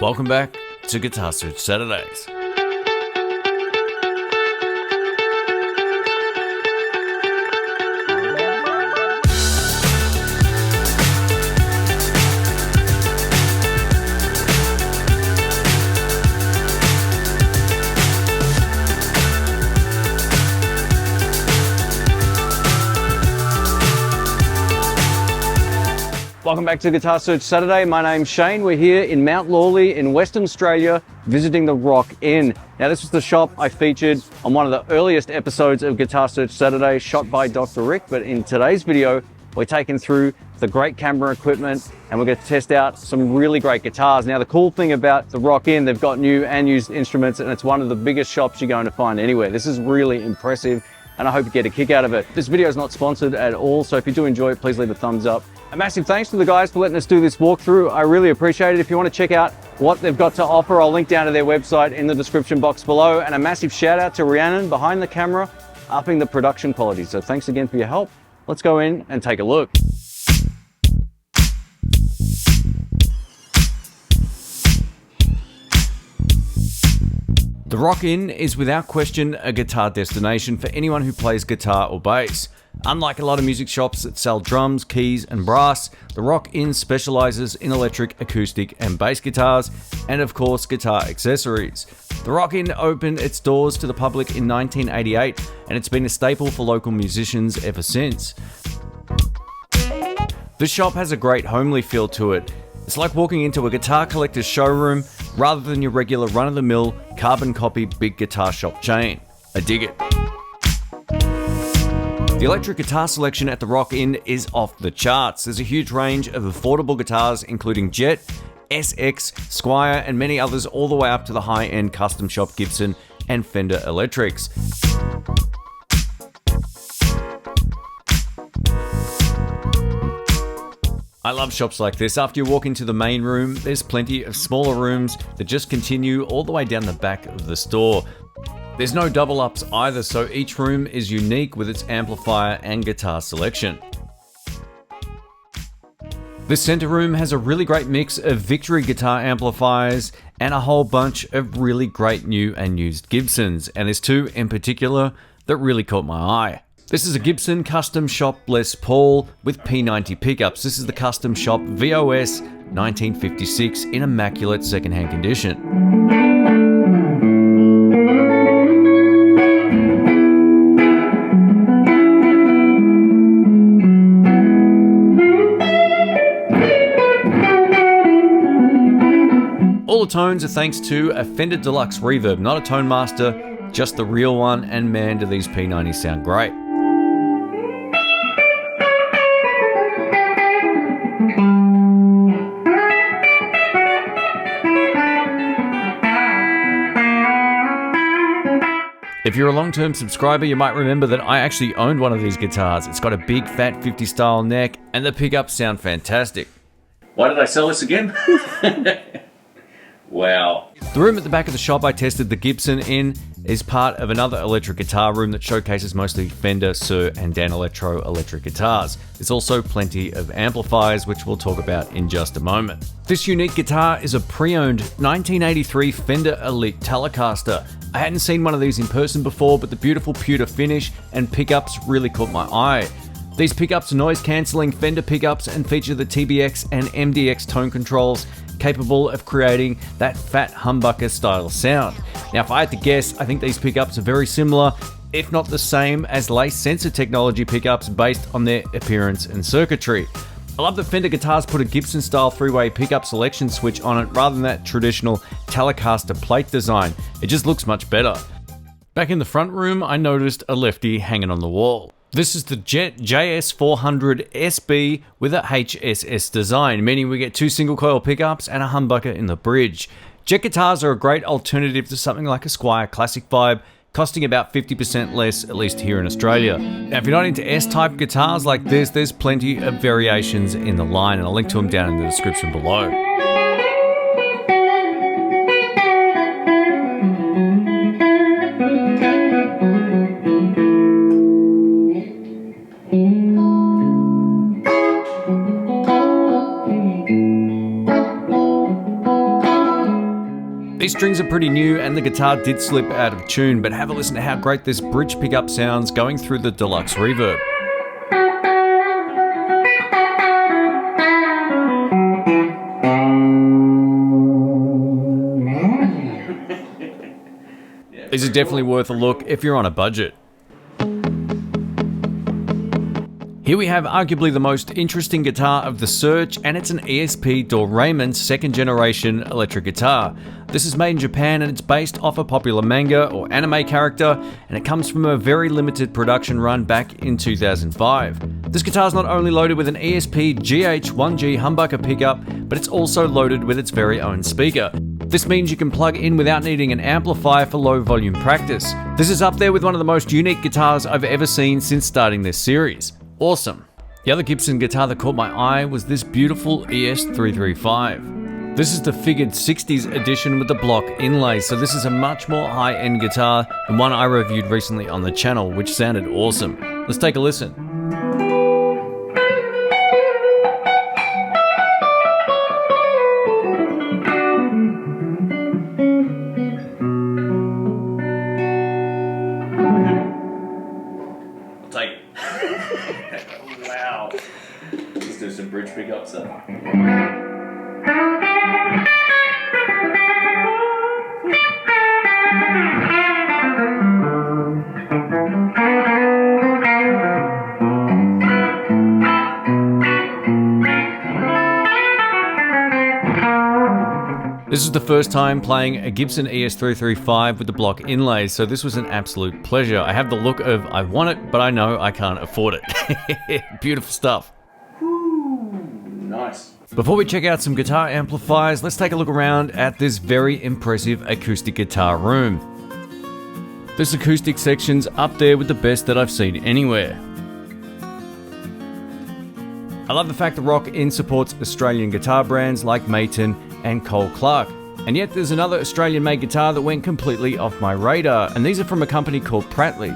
Welcome back to Guitar Search Saturdays. Welcome back to Guitar Search Saturday. My name's Shane. We're here in Mount Lawley in Western Australia visiting the Rock Inn. Now this was the shop I featured on one of the earliest episodes of Guitar Search Saturday, shot by Dr. Rick, but in today's video we're taking through the great camera equipment and we're going to test out some really great guitars. Now the cool thing about the Rock Inn, they've got new and used instruments and it's one of the biggest shops you're going to find anywhere. This is really impressive and I hope you get a kick out of it. This video is not sponsored at all, so if you do enjoy it, please leave a thumbs up. A massive thanks to the guys for letting us do this walkthrough. I really appreciate it. If you want to check out what they've got to offer, I'll link down to their website in the description box below. And a massive shout out to Rhiannon behind the camera, upping the production quality. So thanks again for your help. Let's go in and take a look. The Rock Inn is without question a guitar destination for anyone who plays guitar or bass. Unlike a lot of music shops that sell drums, keys and brass, the Rock Inn specializes in electric, acoustic and bass guitars and of course guitar accessories. The Rock Inn opened its doors to the public in 1988 and it's been a staple for local musicians ever since. The shop has a great homely feel to it. It's like walking into a guitar collector's showroom rather than your regular run-of-the-mill carbon copy big guitar shop chain. I dig it. The electric guitar selection at the Rock Inn is off the charts. There's a huge range of affordable guitars including Jet, SX, Squier and many others all the way up to the high-end custom shop Gibson and Fender electrics. I love shops like this. After you walk into the main room, there's plenty of smaller rooms that just continue all the way down the back of the store. There's no double ups either, so each room is unique with its amplifier and guitar selection. The center room has a really great mix of Victory guitar amplifiers and a whole bunch of really great new and used Gibsons, and there's two in particular that really caught my eye. This is a Gibson Custom Shop Les Paul with P90 pickups. This is the Custom Shop VOS 1956 in immaculate secondhand condition. All the tones are thanks to a Fender Deluxe reverb, not a Tone Master, just the real one, and man do these P90s sound great. If you're a long-term subscriber, you might remember that I actually owned one of these guitars. It's got a big fat 50 style neck and the pickups sound fantastic. Why did I sell this again? Wow. The room at the back of the shop I tested the Gibson in is part of another electric guitar room that showcases mostly Fender, Suhr and Dan Electro electric guitars. There's also plenty of amplifiers, which we'll talk about in just a moment. This unique guitar is a pre-owned 1983 Fender Elite Telecaster. I hadn't seen one of these in person before, but the beautiful pewter finish and pickups really caught my eye. These pickups are noise-cancelling Fender pickups and feature the TBX and MDX tone controls capable of creating that fat humbucker style sound. Now, if I had to guess, I think these pickups are very similar, if not the same, as lace sensor technology pickups based on their appearance and circuitry. I love that Fender guitars put a Gibson style three-way pickup selection switch on it rather than that traditional Telecaster plate design. It just looks much better. Back in the front room, I noticed a lefty hanging on the wall. This is the Jet JS400 SB with a HSS design, meaning we get two single coil pickups and a humbucker in the bridge. Jet guitars are a great alternative to something like a Squier Classic Vibe, costing about 50% less, at least here in Australia. Now, if you're not into S-type guitars like this, there's plenty of variations in the line, and I'll link to them down in the description below. These strings are pretty new and the guitar did slip out of tune, but have a listen to how great this bridge pickup sounds going through the deluxe reverb. These are definitely worth a look if you're on a budget. Here we have arguably the most interesting guitar of the search, and it's an ESP Doraemon 2nd generation electric guitar. This is made in Japan and it's based off a popular manga or anime character, and it comes from a very limited production run back in 2005. This guitar is not only loaded with an ESP GH1G humbucker pickup, but it's also loaded with its very own speaker. This means you can plug in without needing an amplifier for low volume practice. This is up there with one of the most unique guitars I've ever seen since starting this series. Awesome. The other Gibson guitar that caught my eye was this beautiful ES335. This is the figured 60s edition with the block inlays, so this is a much more high-end guitar than one I reviewed recently on the channel, which sounded awesome. Let's take a listen. Wow. Let's do some bridge pickups then. This is the first time playing a Gibson ES335 with the block inlays, so this was an absolute pleasure. I have the look of I want it, but I know I can't afford it. Beautiful stuff. Woo, nice. Before we check out some guitar amplifiers, let's take a look around at this very impressive acoustic guitar room. This acoustic section's up there with the best that I've seen anywhere. I love the fact that Rock-In supports Australian guitar brands like Maton and Cole Clark. And yet there's another Australian-made guitar that went completely off my radar, and these are from a company called Pratley.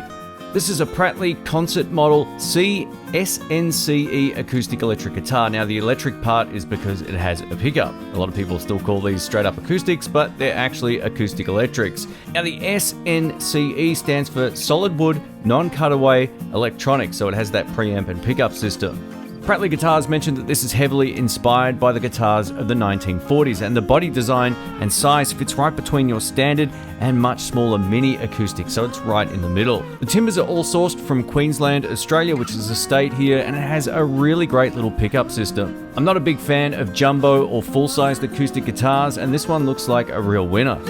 This is a Pratley Concert Model SNCE acoustic electric guitar. Now the electric part is because it has a pickup. A lot of people still call these straight up acoustics, but they're actually acoustic electrics. Now the SNCE stands for Solid Wood Non-Cutaway Electronic, so it has that preamp and pickup system. Pratley Guitars mentioned that this is heavily inspired by the guitars of the 1940s, and the body design and size fits right between your standard and much smaller mini acoustic, so it's right in the middle. The timbers are all sourced from Queensland, Australia, which is a state here, and it has a really great little pickup system. I'm not a big fan of jumbo or full-sized acoustic guitars, and this one looks like a real winner.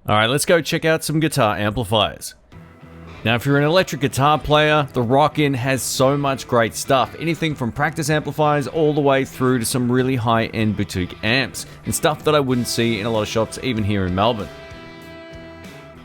Alright, let's go check out some guitar amplifiers. Now if you're an electric guitar player, the Rock-In has so much great stuff. Anything from practice amplifiers all the way through to some really high-end boutique amps, and stuff that I wouldn't see in a lot of shops even here in Melbourne.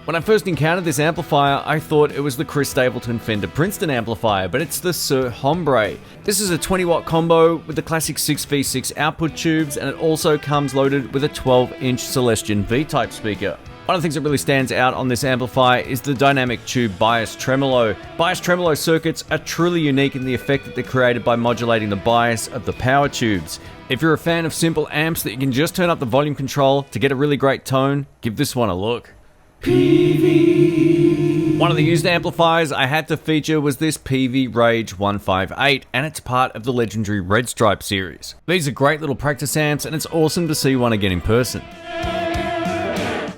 When I first encountered this amplifier, I thought it was the Chris Stapleton Fender Princeton amplifier, but it's the Suhr Hombre. This is a 20-watt combo with the classic 6v6 output tubes, and it also comes loaded with a 12-inch Celestion V-type speaker. One of the things that really stands out on this amplifier is the dynamic tube bias tremolo. Bias tremolo circuits are truly unique in the effect that they're created by modulating the bias of the power tubes. If you're a fan of simple amps that you can just turn up the volume control to get a really great tone, give this one a look. Peavey. One of the used amplifiers I had to feature was this Peavey Rage 158, and it's part of the legendary Red Stripe series. These are great little practice amps, and it's awesome to see one again in person.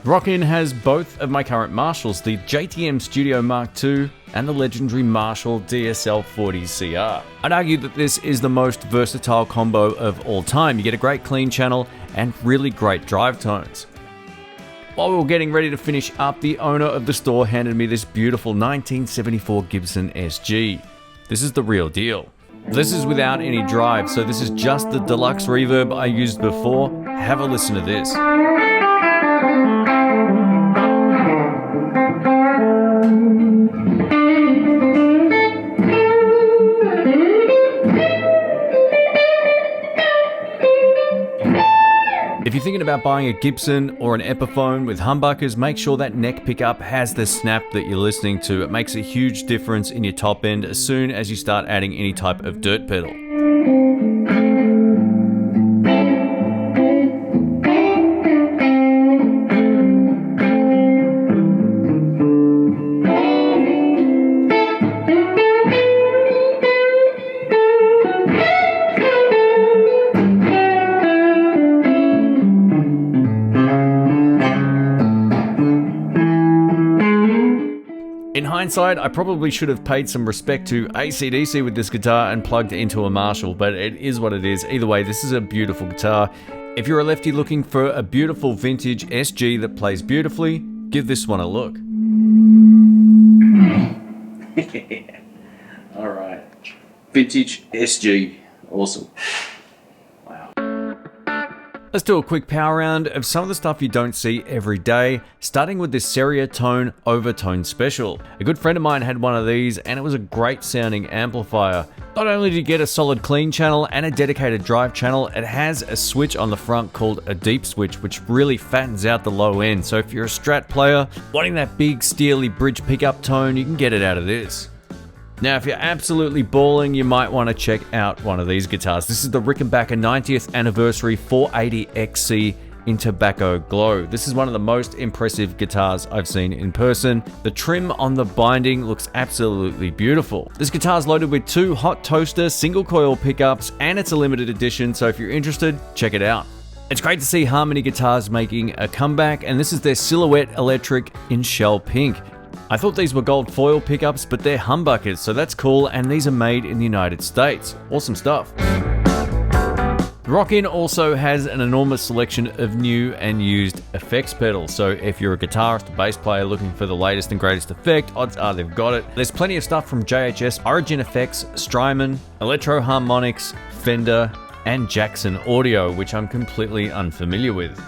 Rock-In has both of my current Marshalls, the JTM Studio Mark II and the legendary Marshall DSL-40CR. I'd argue that this is the most versatile combo of all time. You get a great clean channel and really great drive tones. While we were getting ready to finish up, the owner of the store handed me this beautiful 1974 Gibson SG. This is the real deal. This is without any drive, so this is just the deluxe reverb I used before. Have a listen to this. If you're thinking about buying a Gibson or an Epiphone with humbuckers, make sure that neck pickup has the snap that you're listening to. It makes a huge difference in your top end as soon as you start adding any type of dirt pedal. In hindsight, I probably should have paid some respect to AC/DC with this guitar and plugged it into a Marshall, but it is what it is. Either way, this is a beautiful guitar. If you're a lefty looking for a beautiful vintage SG that plays beautifully, give this one a look. Alright. Vintage SG. Awesome. Let's do a quick power round of some of the stuff you don't see every day, starting with this Ceriatone Overtone Special. A good friend of mine had one of these and it was a great sounding amplifier. Not only do you get a solid clean channel and a dedicated drive channel, it has a switch on the front called a deep switch, which really fattens out the low end. So if you're a Strat player wanting that big steely bridge pickup tone, you can get it out of this. Now, if you're absolutely balling, you might want to check out one of these guitars. This is the Rickenbacker 90th Anniversary 480XC in Tobacco Glow. This is one of the most impressive guitars I've seen in person. The trim on the binding looks absolutely beautiful. This guitar is loaded with 2 hot toaster single coil pickups and it's a limited edition, so if you're interested, check it out. It's great to see Harmony Guitars making a comeback, and this is their Silhouette Electric in Shell Pink. I thought these were gold foil pickups, but they're humbuckers, so that's cool, and these are made in the United States. Awesome stuff. The Rock-In also has an enormous selection of new and used effects pedals, so if you're a guitarist or bass player looking for the latest and greatest effect, odds are they've got it. There's plenty of stuff from JHS, Origin Effects, Strymon, Electro Harmonics, Fender, and Jackson Audio, which I'm completely unfamiliar with.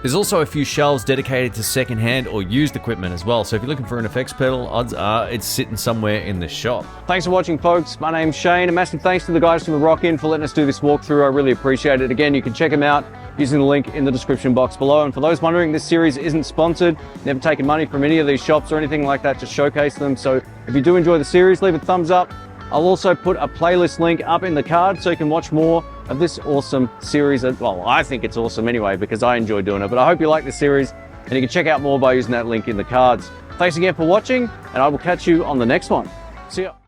There's also a few shelves dedicated to secondhand or used equipment as well, so if you're looking for an effects pedal, odds are it's sitting somewhere in the shop. Thanks for watching, folks. My name's Shane. A massive thanks to the guys from the Rock-In for letting us do this walkthrough. I really appreciate it. Again, you can check them out using the link in the description box below. And for those wondering, this series isn't sponsored. Never taken money from any of these shops or anything like that to showcase them. So if you do enjoy the series, leave a thumbs up. I'll also put a playlist link up in the card so you can watch more of this awesome series. Well, I think it's awesome anyway because I enjoy doing it, but I hope you like this series and you can check out more by using that link in the cards. Thanks again for watching, and I will catch you on the next one. See ya.